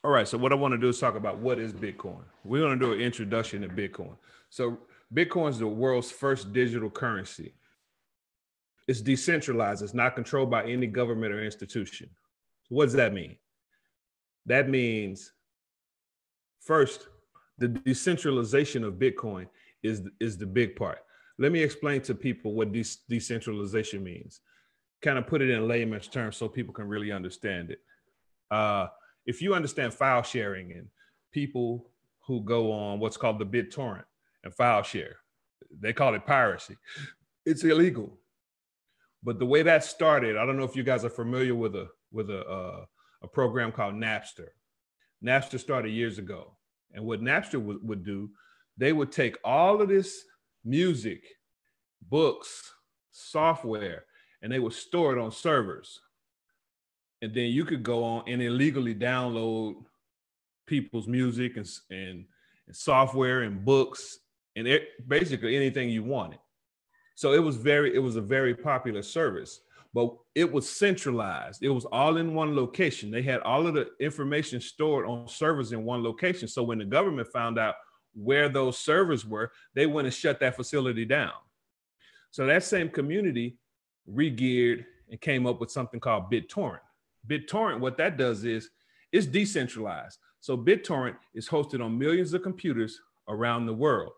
All right, so what I want to do is talk about what is Bitcoin. We're going to do an introduction to Bitcoin. So Bitcoin is the world's first digital currency. It's decentralized. It's not controlled by any government or institution. So what does that mean? That means, first, the decentralization of Bitcoin is the big part. Let me explain to people what decentralization means. Kind of put it in layman's terms so people can really understand it. If you understand file sharing and people who go on what's called the BitTorrent and file share, they call it piracy. It's illegal. But the way that started, I don't know if you guys are familiar with a program called Napster. Napster started years ago. And what Napster would do, they would take all of this music, books, software, and they would store it on servers. And then you could go on and illegally download people's music and software and books and basically anything you wanted. So it was a very popular service, but it was centralized. It was all in one location. They had all of the information stored on servers in one location. So when the government found out where those servers were, they went and shut that facility down. So that same community re-geared and came up with something called BitTorrent. BitTorrent, what that does is it's decentralized. So BitTorrent is hosted on millions of computers around the world.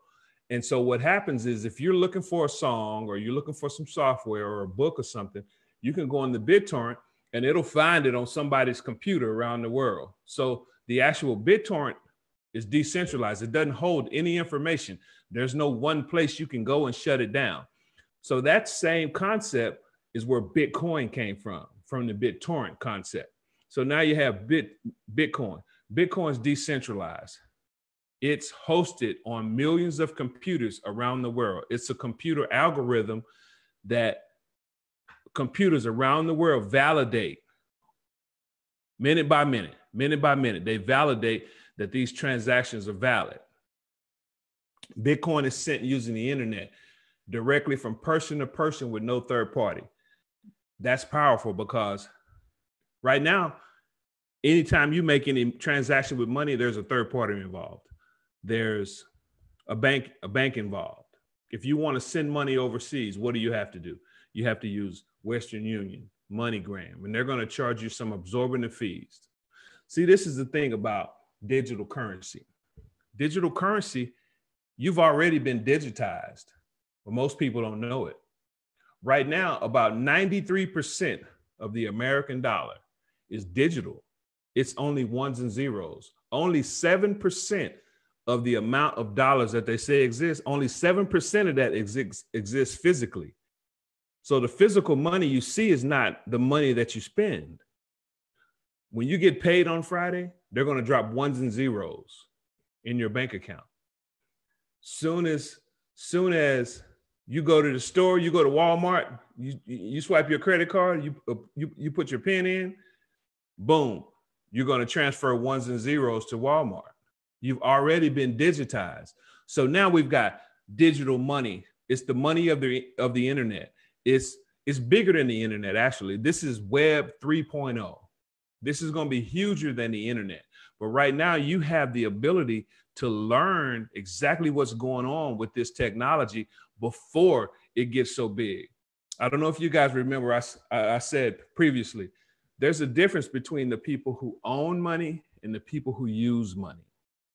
And so what happens is if you're looking for a song or you're looking for some software or a book or something, you can go on the BitTorrent and it'll find it on somebody's computer around the world. So the actual BitTorrent is decentralized. It doesn't hold any information. There's no one place you can go and shut it down. So that same concept is where Bitcoin came from the BitTorrent concept. So now you have Bitcoin. Bitcoin is decentralized. It's hosted on millions of computers around the world. It's a computer algorithm that computers around the world validate minute by minute. They validate that these transactions are valid. Bitcoin is sent using the internet directly from person to person with no third party. That's powerful because right now, anytime you make any transaction with money, there's a third party involved. There's a bank involved. If you want to send money overseas, what do you have to do? You have to use Western Union, MoneyGram, and they're going to charge you some exorbitant fees. See, this is the thing about digital currency. Digital currency, you've already been digitized, but most people don't know it. Right now, about 93% of the American dollar is digital. It's only ones and zeros. Only 7% of the amount of dollars that they say exists, only 7% of that exists physically. So the physical money you see is not the money that you spend. When you get paid on Friday, they're going to drop ones and zeros in your bank account. Soon as you go to the store, you go to Walmart, you swipe your credit card, you put your PIN in, boom, you're going to transfer ones and zeros to Walmart. You've already been digitized. So now we've got digital money. It's the money of the internet. It's bigger than the internet, actually. This is Web 3.0. This is going to be huger than the internet. But right now you have the ability to learn exactly what's going on with this technology before it gets so big. I don't know if you guys remember, I said previously, there's a difference between the people who own money and the people who use money.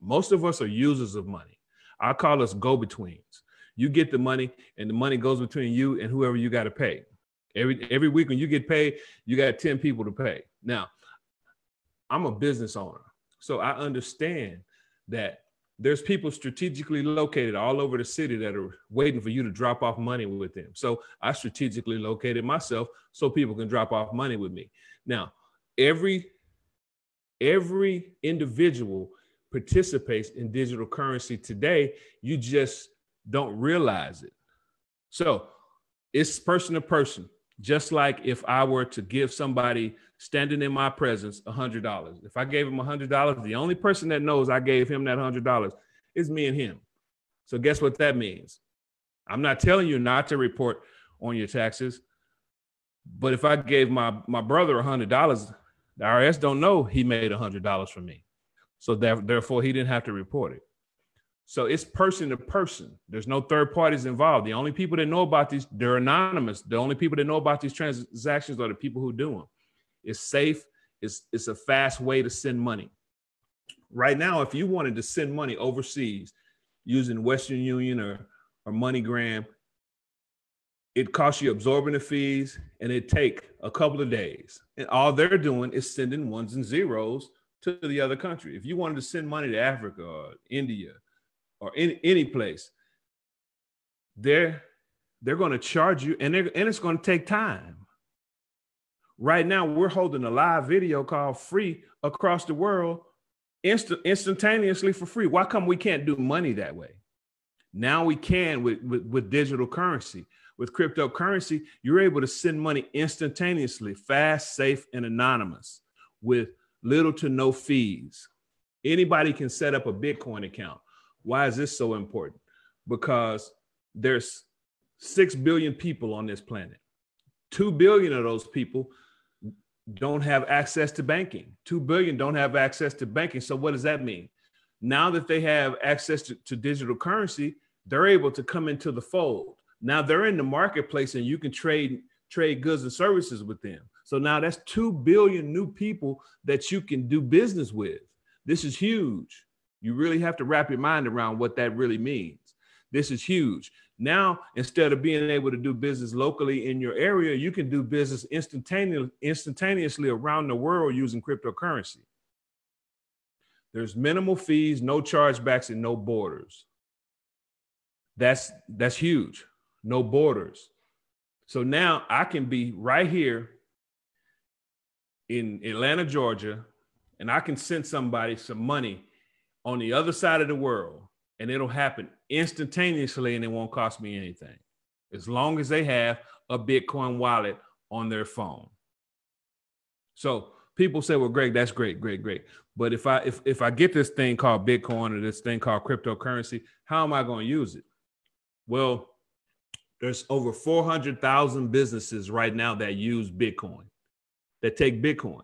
Most of us are users of money. I call us go-betweens. You get the money and the money goes between you and whoever you got to pay. Every week when you get paid, you got 10 people to pay. Now, I'm a business owner, so I understand that there's people strategically located all over the city that are waiting for you to drop off money with them. So I strategically located myself so people can drop off money with me. Now, every individual participates in digital currency today. You just don't realize it. So it's person to person. Just like if I were to give somebody standing in my presence $100, if I gave him $100, the only person that knows I gave him that $100 is me and him. So guess what that means? I'm not telling you not to report on your taxes, but if I gave my brother $100, the IRS don't know he made $100 from me. So therefore, he didn't have to report it. So it's person to person. There's no third parties involved. The only people that know about these, they're anonymous. The only people that know about these transactions are the people who do them. It's safe. It's a fast way to send money. Right now, if you wanted to send money overseas using Western Union or MoneyGram, it costs you absorbing fees, and it take a couple of days. And all they're doing is sending ones and zeros to the other country. If you wanted to send money to Africa or India or any place, they're going to charge you, and it's going to take time. Right now, we're holding a live video call free across the world, instantaneously for free. Why come we can't do money that way? Now we can with digital currency. With cryptocurrency, you're able to send money instantaneously, fast, safe, and anonymous with little to no fees. Anybody can set up a Bitcoin account. Why is this so important? Because there's 6 billion people on this planet. 2 billion of those people don't have access to banking. 2 billion don't have access to banking. So what does that mean? Now that they have access to digital currency, they're able to come into the fold. Now they're in the marketplace, and you can trade goods and services with them. So now that's 2 billion new people that you can do business with. This is huge. You really have to wrap your mind around what that really means. This is huge. Now, instead of being able to do business locally in your area, you can do business instantaneously around the world using cryptocurrency. There's minimal fees, no chargebacks, and no borders. That's huge. No borders. So now I can be right here in Atlanta, Georgia, and I can send somebody some money on the other side of the world, and it'll happen instantaneously, and it won't cost me anything, as long as they have a Bitcoin wallet on their phone. So people say, well, Greg, that's great. But if I get this thing called Bitcoin or this thing called cryptocurrency, how am I going to use it? Well, there's over 400,000 businesses right now that use Bitcoin, that take Bitcoin.